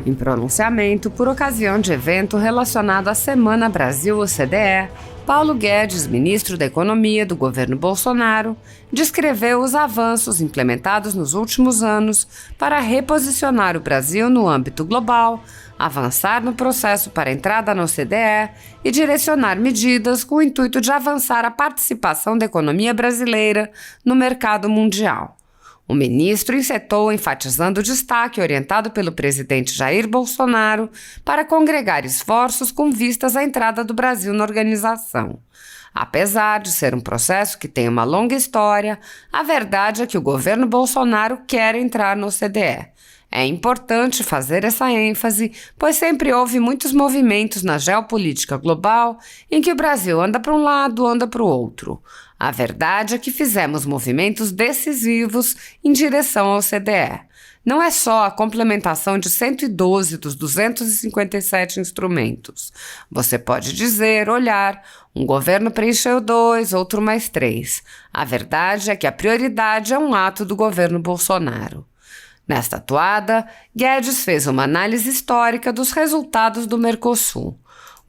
Em pronunciamento por ocasião de evento relacionado à Semana Brasil-OCDE, Paulo Guedes, ministro da Economia do governo Bolsonaro, descreveu os avanços implementados nos últimos anos para reposicionar o Brasil no âmbito global, avançar no processo para a entrada na OCDE e direcionar medidas com o intuito de avançar a participação da economia brasileira no mercado mundial. O ministro encetou enfatizando o destaque orientado pelo presidente Jair Bolsonaro para congregar esforços com vistas à entrada do Brasil na organização. Apesar de ser um processo que tem uma longa história, a verdade é que o governo Bolsonaro quer entrar na OCDE. É importante fazer essa ênfase, pois sempre houve muitos movimentos na geopolítica global em que o Brasil anda para um lado, anda para o outro. A verdade é que fizemos movimentos decisivos em direção ao OCDE. Não é só a complementação de 112 dos 257 instrumentos. Você pode dizer, olhar, um governo preencheu 2, outro mais 3. A verdade é que a prioridade é um ato do governo Bolsonaro. Nesta atuada, Guedes fez uma análise histórica dos resultados do Mercosul.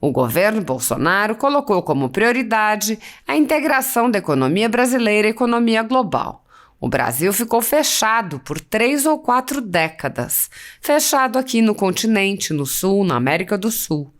O governo Bolsonaro colocou como prioridade a integração da economia brasileira à economia global. O Brasil ficou fechado por 3 ou 4 décadas, fechado aqui no continente, no Sul, na América do Sul.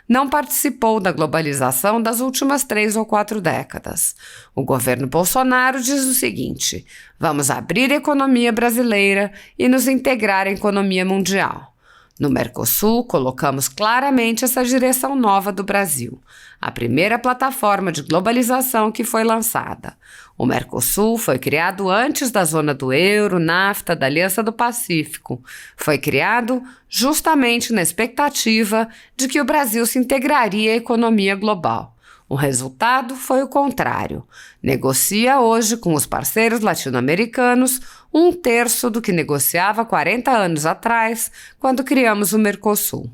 Não participou da globalização das últimas 3 ou 4 décadas. O governo Bolsonaro diz o seguinte: vamos abrir a economia brasileira e nos integrar à economia mundial. No Mercosul, colocamos claramente essa direção nova do Brasil, a primeira plataforma de globalização que foi lançada. O Mercosul foi criado antes da zona do euro, NAFTA, da Aliança do Pacífico. Foi criado justamente na expectativa de que o Brasil se integraria à economia global. O resultado foi o contrário. Negocia hoje com os parceiros latino-americanos 1/3 do que negociava 40 anos atrás, quando criamos o Mercosul.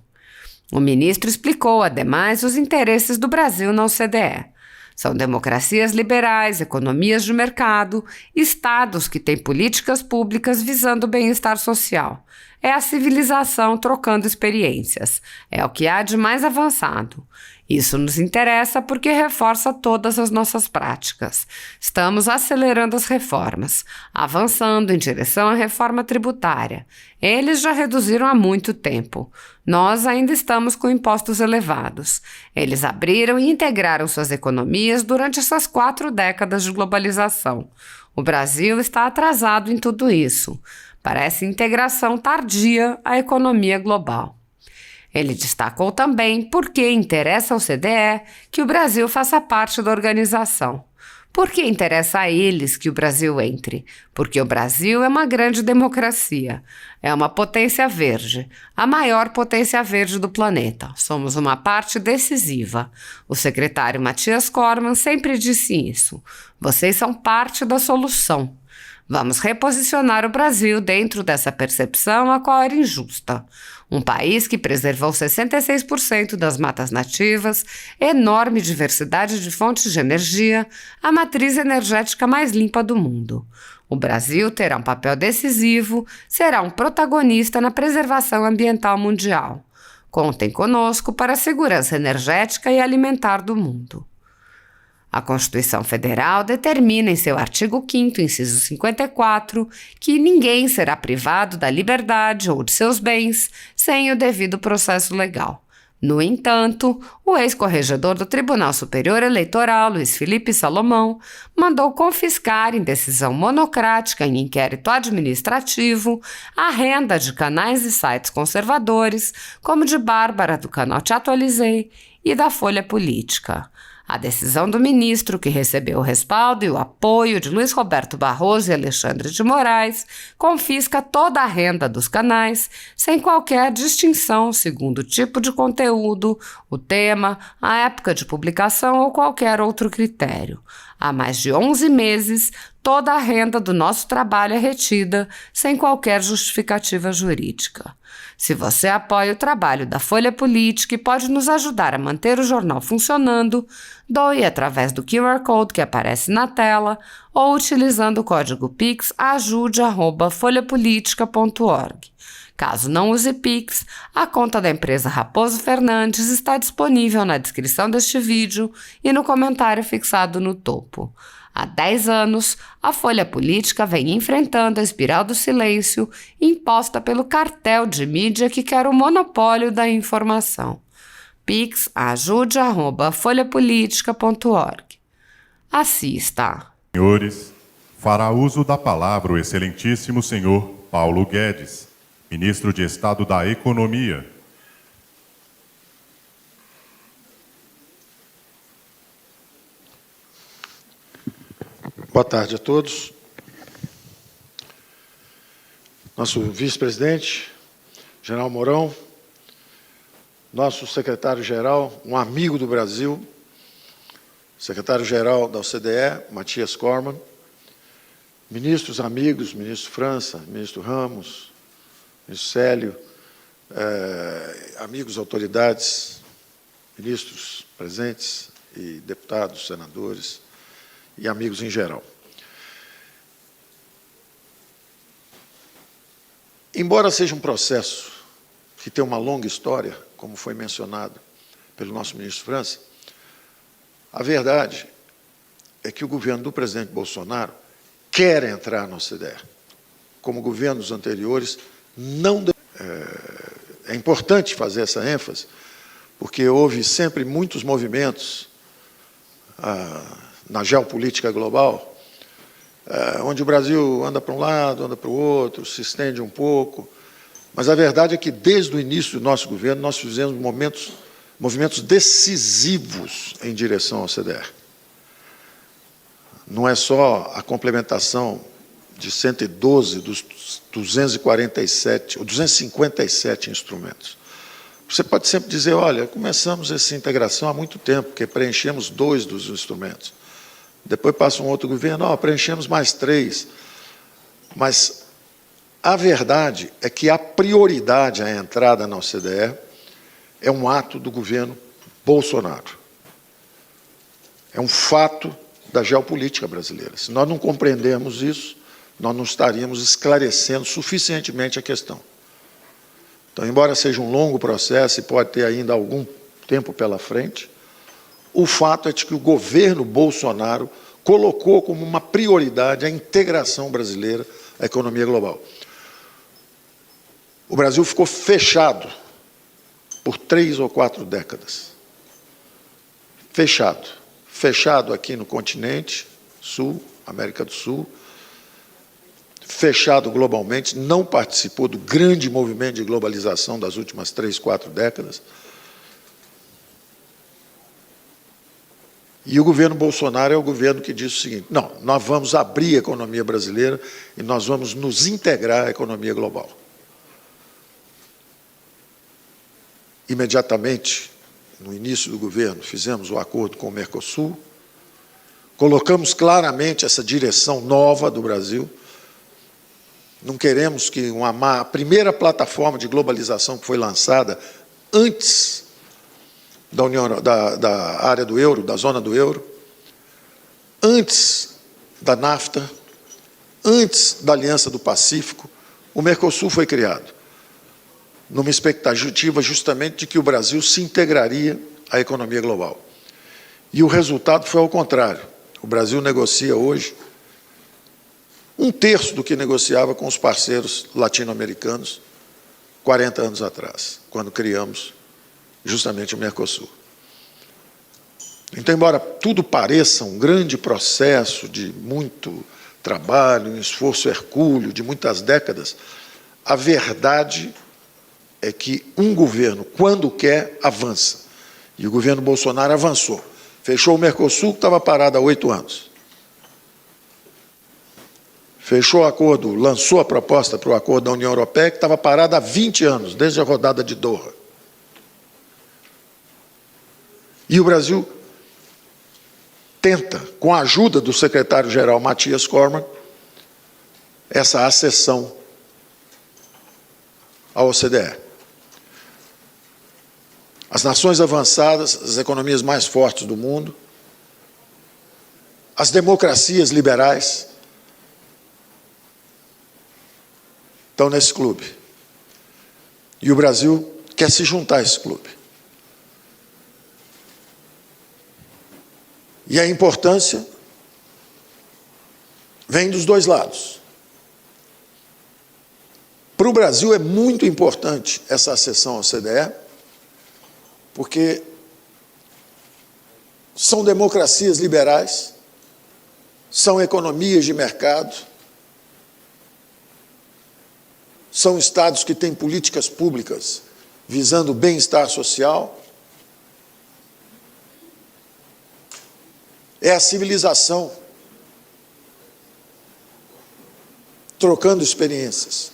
O ministro explicou, ademais, os interesses do Brasil na OCDE. São democracias liberais, economias de mercado, estados que têm políticas públicas visando o bem-estar social. É a civilização trocando experiências. É o que há de mais avançado. Isso nos interessa porque reforça todas as nossas práticas. Estamos acelerando as reformas, avançando em direção à reforma tributária. Eles já reduziram há muito tempo. Nós ainda estamos com impostos elevados. Eles abriram e integraram suas economias durante essas 4 décadas de globalização. O Brasil está atrasado em tudo isso. Parece integração tardia à economia global. Ele destacou também por que interessa ao OCDE que o Brasil faça parte da organização. Por que interessa a eles que o Brasil entre? Porque o Brasil é uma grande democracia, é uma potência verde, a maior potência verde do planeta. Somos uma parte decisiva. O secretário Matias Corman sempre disse isso. Vocês são parte da solução. Vamos reposicionar o Brasil dentro dessa percepção a qual era injusta. Um país que preservou 66% das matas nativas, enorme diversidade de fontes de energia, a matriz energética mais limpa do mundo. O Brasil terá um papel decisivo, será um protagonista na preservação ambiental mundial. Contem conosco para a segurança energética e alimentar do mundo. A Constituição Federal determina em seu artigo 5º, inciso 54, que ninguém será privado da liberdade ou de seus bens sem o devido processo legal. No entanto, o ex-corregedor do Tribunal Superior Eleitoral, Luiz Felipe Salomão, mandou confiscar em decisão monocrática em inquérito administrativo a renda de canais e sites conservadores, como de Bárbara do canal Te Atualizei e da Folha Política. A decisão do ministro, que recebeu o respaldo e o apoio de Luiz Roberto Barroso e Alexandre de Moraes, confisca toda a renda dos canais, sem qualquer distinção segundo o tipo de conteúdo, o tema, a época de publicação ou qualquer outro critério. Há mais de 11 meses, toda a renda do nosso trabalho é retida, sem qualquer justificativa jurídica. Se você apoia o trabalho da Folha Política e pode nos ajudar a manter o jornal funcionando, doe através do QR Code que aparece na tela ou utilizando o código Pix ajude@folhapolitica.org. Caso não use Pix, a conta da empresa Raposo Fernandes está disponível na descrição deste vídeo e no comentário fixado no topo. Há 10 anos, a Folha Política vem enfrentando a espiral do silêncio imposta pelo cartel de mídia que quer o monopólio da informação. Pix ajude@folhapolitica.org. Assista. Senhores, fará uso da palavra o excelentíssimo senhor Paulo Guedes, ministro de Estado da Economia. Boa tarde a todos. Nosso vice-presidente, General Mourão, nosso secretário-geral, um amigo do Brasil, secretário-geral da OCDE, Mathias Cormann, ministros amigos, ministro França, ministro Ramos, ministro Célio, amigos autoridades, ministros presentes e deputados, senadores e amigos em geral. Embora seja um processo que tem uma longa história, como foi mencionado pelo nosso ministro França, a verdade é que o governo do presidente Bolsonaro quer entrar na OCDE. Como governos anteriores, não deu. É importante fazer essa ênfase, porque houve sempre muitos movimentos na geopolítica global, onde o Brasil anda para um lado, anda para o outro, se estende um pouco, mas a verdade é que, desde o início do nosso governo, nós fizemos movimentos decisivos em direção ao OCDE. Não é só a complementação de 112 dos 247 ou 257 instrumentos. Você pode sempre dizer, olha, começamos essa integração há muito tempo, porque preenchemos 2 dos instrumentos. Depois passa um outro governo, preenchemos mais 3. Mas a verdade é que a prioridade à entrada na OCDE é um ato do governo Bolsonaro. É um fato da geopolítica brasileira. Se nós não compreendermos isso, nós não estaríamos esclarecendo suficientemente a questão. Então, embora seja um longo processo e pode ter ainda algum tempo pela frente, o fato é de que o governo Bolsonaro colocou como uma prioridade a integração brasileira à economia global. O Brasil ficou fechado por 3 ou 4 décadas. Fechado. Fechado aqui no continente sul, América do Sul, fechado globalmente, não participou do grande movimento de globalização das últimas 3, 4 décadas. E o governo Bolsonaro é o governo que diz o seguinte, não, nós vamos abrir a economia brasileira e nós vamos nos integrar à economia global. Imediatamente, no início do governo, fizemos o acordo com o Mercosul, colocamos claramente essa direção nova do Brasil. Não queremos que a primeira plataforma de globalização que foi lançada antes da área do euro, da zona do euro, antes da NAFTA, antes da Aliança do Pacífico, o Mercosul foi criado, numa expectativa justamente de que o Brasil se integraria à economia global. E o resultado foi ao contrário. O Brasil negocia hoje 1/3 do que negociava com os parceiros latino-americanos 40 anos atrás, quando criamos justamente o Mercosul. Então, embora tudo pareça um grande processo de muito trabalho, um esforço hercúleo de muitas décadas, a verdade é que um governo, quando quer, avança. E o governo Bolsonaro avançou. Fechou o Mercosul, que estava parado há 8 anos. Fechou o acordo, lançou a proposta para o acordo da União Europeia, que estava parado há 20 anos, desde a rodada de Doha. E o Brasil tenta, com a ajuda do secretário-geral Mathias Cormann, essa acessão à OCDE. As nações avançadas, as economias mais fortes do mundo, as democracias liberais estão nesse clube. E o Brasil quer se juntar a esse clube. E a importância vem dos dois lados. Para o Brasil é muito importante essa acessão ao OCDE, porque são democracias liberais, são economias de mercado, são estados que têm políticas públicas visando o bem-estar social. É a civilização trocando experiências.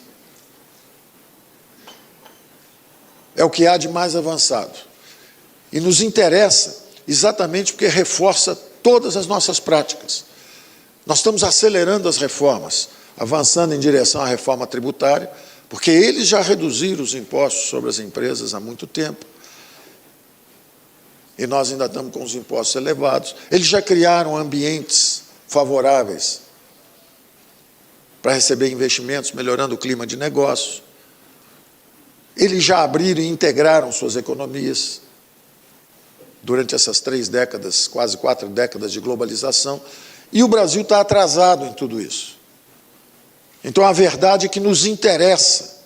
É o que há de mais avançado. E nos interessa exatamente porque reforça todas as nossas práticas. Nós estamos acelerando as reformas, avançando em direção à reforma tributária, porque eles já reduziram os impostos sobre as empresas há muito tempo. E nós ainda estamos com os impostos elevados. Eles já criaram ambientes favoráveis para receber investimentos, melhorando o clima de negócio. Eles já abriram e integraram suas economias durante essas 3 décadas, quase 4 décadas de globalização, e o Brasil está atrasado em tudo isso. Então, a verdade é que nos interessa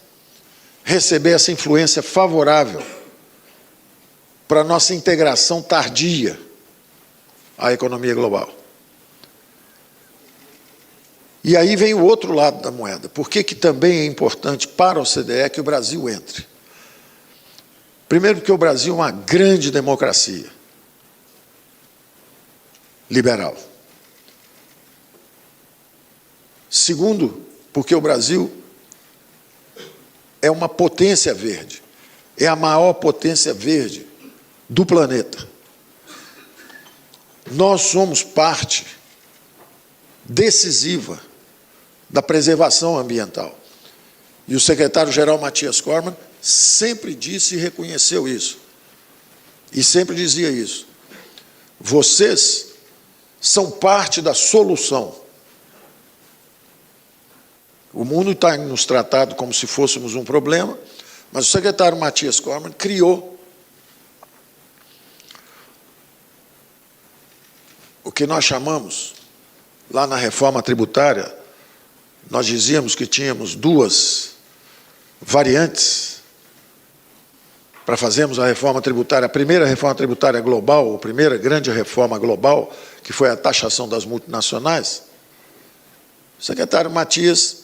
receber essa influência favorável para a nossa integração tardia à economia global. E aí vem o outro lado da moeda. Por que também é importante para a OCDE que o Brasil entre? Primeiro, porque o Brasil é uma grande democracia liberal. Segundo, porque o Brasil é uma potência verde, é a maior potência verde do planeta. Nós somos parte decisiva da preservação ambiental. E o secretário-geral Mathias Cormann sempre disse e reconheceu isso. E sempre dizia isso. Vocês são parte da solução. O mundo está nos tratado como se fôssemos um problema, mas o secretário Mathias Cormann criou o que nós chamamos, lá na reforma tributária, nós dizíamos que tínhamos 2 variantes para fazermos a reforma tributária. A primeira reforma tributária global, a primeira grande reforma global, que foi a taxação das multinacionais. O secretário Mathias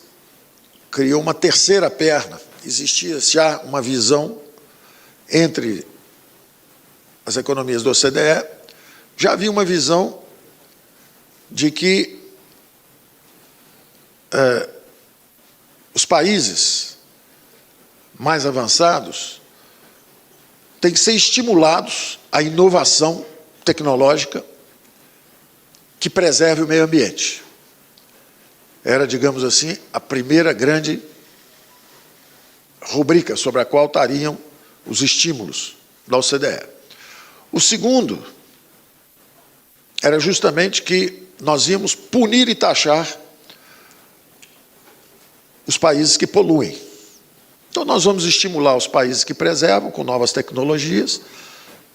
criou uma terceira perna. Existia já uma visão entre as economias do OCDE, já havia uma visão de que os países mais avançados têm que ser estimulados à inovação tecnológica que preserve o meio ambiente. Era, digamos assim, a primeira grande rubrica sobre a qual estariam os estímulos da OCDE. O segundo era justamente que nós íamos punir e taxar os países que poluem. Então, nós vamos estimular os países que preservam com novas tecnologias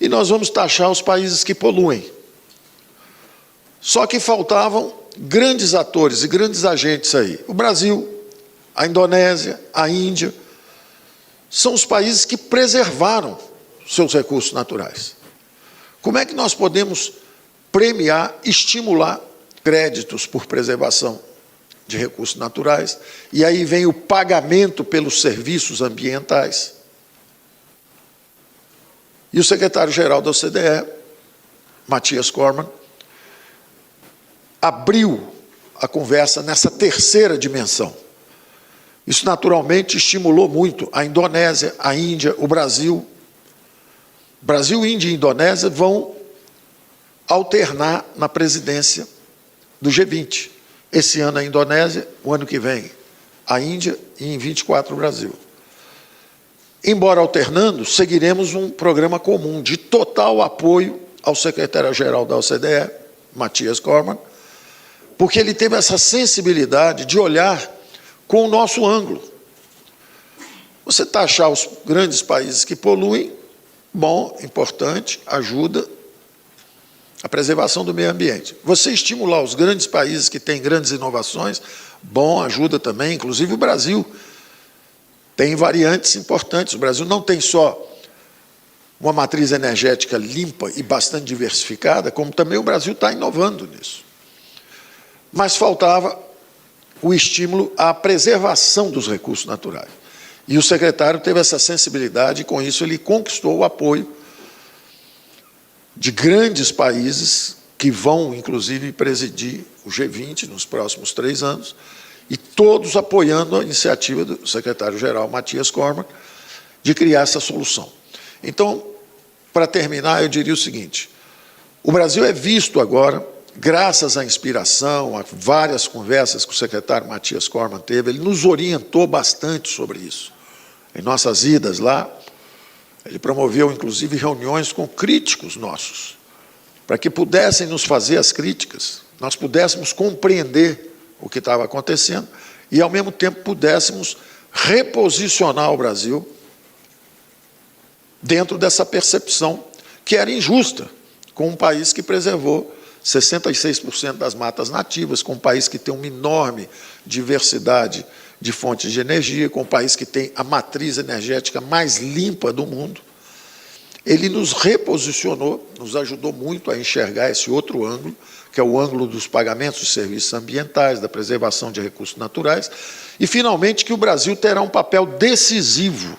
e nós vamos taxar os países que poluem. Só que faltavam grandes atores e grandes agentes aí. O Brasil, a Indonésia, a Índia, são os países que preservaram seus recursos naturais. Como é que nós podemos premiar, estimular créditos por preservação de recursos naturais? E aí vem o pagamento pelos serviços ambientais. E o secretário-geral da OCDE, Mathias Cormann, abriu a conversa nessa terceira dimensão. Isso, naturalmente, estimulou muito a Indonésia, a Índia, o Brasil. Brasil, Índia e Indonésia vão alternar na presidência do G20. Esse ano a Indonésia, o ano que vem a Índia e em 24 o Brasil. Embora alternando, seguiremos um programa comum de total apoio ao secretário-geral da OCDE, Mathias Cormann, porque ele teve essa sensibilidade de olhar com o nosso ângulo. Você taxar os grandes países que poluem, bom, importante, ajuda a preservação do meio ambiente. Você estimular os grandes países que têm grandes inovações, bom, ajuda também, inclusive o Brasil tem variantes importantes. O Brasil não tem só uma matriz energética limpa e bastante diversificada, como também o Brasil está inovando nisso. Mas faltava o estímulo à preservação dos recursos naturais. E o secretário teve essa sensibilidade e, com isso, ele conquistou o apoio de grandes países que vão, inclusive, presidir o G20 nos próximos 3 anos, e todos apoiando a iniciativa do secretário-geral Mathias Cormann de criar essa solução. Então, para terminar, eu diria o seguinte: o Brasil é visto agora, graças à inspiração, a várias conversas que o secretário Mathias Cormann teve, ele nos orientou bastante sobre isso. Em nossas idas lá, ele promoveu, inclusive, reuniões com críticos nossos, para que pudessem nos fazer as críticas, nós pudéssemos compreender o que estava acontecendo e, ao mesmo tempo, pudéssemos reposicionar o Brasil dentro dessa percepção que era injusta, com um país que preservou 66% das matas nativas, com um país que tem uma enorme diversidade de fontes de energia, com um país que tem a matriz energética mais limpa do mundo. Ele nos reposicionou, nos ajudou muito a enxergar esse outro ângulo, que é o ângulo dos pagamentos de serviços ambientais, da preservação de recursos naturais, e, finalmente, que o Brasil terá um papel decisivo,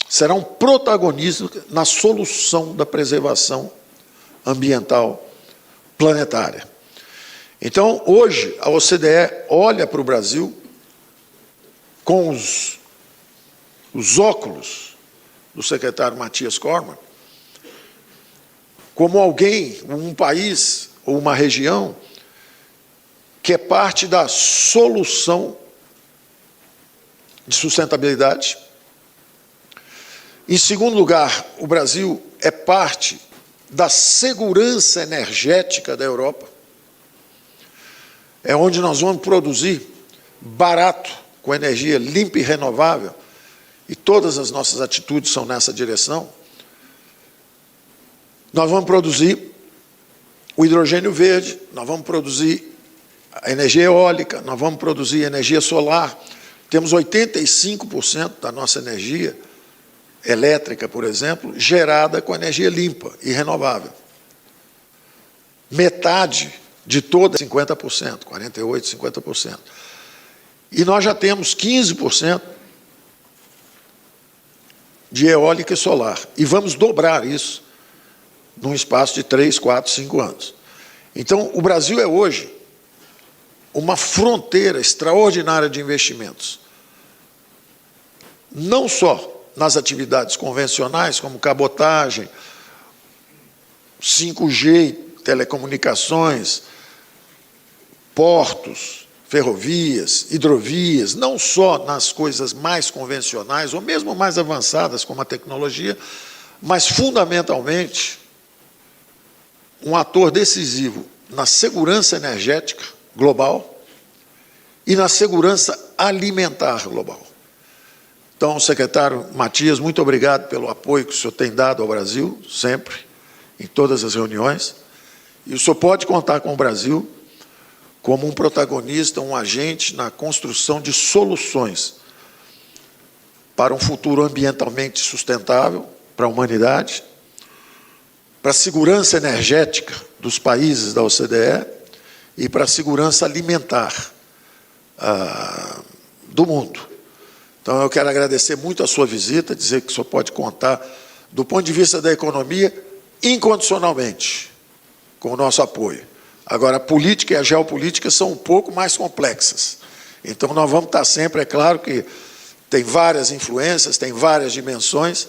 será um protagonista na solução da preservação ambiental planetária. Então, hoje, a OCDE olha para o Brasil com os óculos do secretário Mathias Cormann como alguém, um país ou uma região que é parte da solução de sustentabilidade. Em segundo lugar, o Brasil é parte da segurança energética da Europa. É onde nós vamos produzir barato, com energia limpa e renovável, e todas as nossas atitudes são nessa direção. Nós vamos produzir o hidrogênio verde, nós vamos produzir a energia eólica, nós vamos produzir energia solar. Temos 85% da nossa energia elétrica, por exemplo, gerada com energia limpa e renovável. Metade de toda, 50%, 48%, 50%. E nós já temos 15% de eólica e solar. E vamos dobrar isso num espaço de 3, 4, 5 anos. Então, o Brasil é hoje uma fronteira extraordinária de investimentos. Não só nas atividades convencionais, como cabotagem, 5G, telecomunicações, portos, ferrovias, hidrovias, não só nas coisas mais convencionais, ou mesmo mais avançadas, como a tecnologia, mas, fundamentalmente, um ator decisivo na segurança energética global e na segurança alimentar global. Então, secretário Mathias, muito obrigado pelo apoio que o senhor tem dado ao Brasil, sempre, em todas as reuniões. E o senhor pode contar com o Brasil como um protagonista, um agente na construção de soluções para um futuro ambientalmente sustentável para a humanidade, para a segurança energética dos países da OCDE e para a segurança alimentar do mundo. Então, eu quero agradecer muito a sua visita, dizer que o senhor pode contar, do ponto de vista da economia, incondicionalmente, com o nosso apoio. Agora, a política e a geopolítica são um pouco mais complexas. Então, nós vamos estar sempre, é claro que tem várias influências, tem várias dimensões,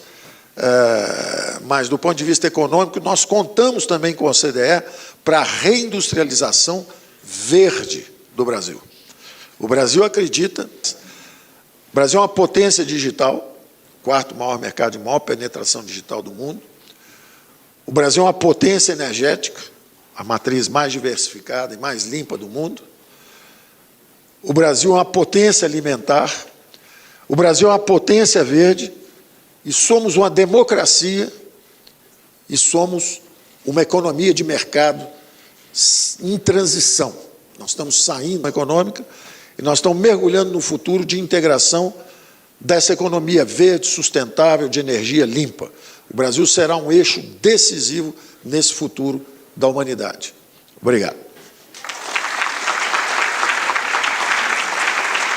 mas, do ponto de vista econômico, nós contamos também com a OCDE para a reindustrialização verde do Brasil. O Brasil acredita, o Brasil é uma potência digital, quarto maior mercado de maior penetração digital do mundo. O Brasil é uma potência energética, a matriz mais diversificada e mais limpa do mundo. O Brasil é uma potência alimentar, o Brasil é uma potência verde, e somos uma democracia, e somos uma economia de mercado em transição. Nós estamos saindo da econômica e nós estamos mergulhando no futuro de integração dessa economia verde, sustentável, de energia limpa. O Brasil será um eixo decisivo nesse futuro da humanidade. Obrigado.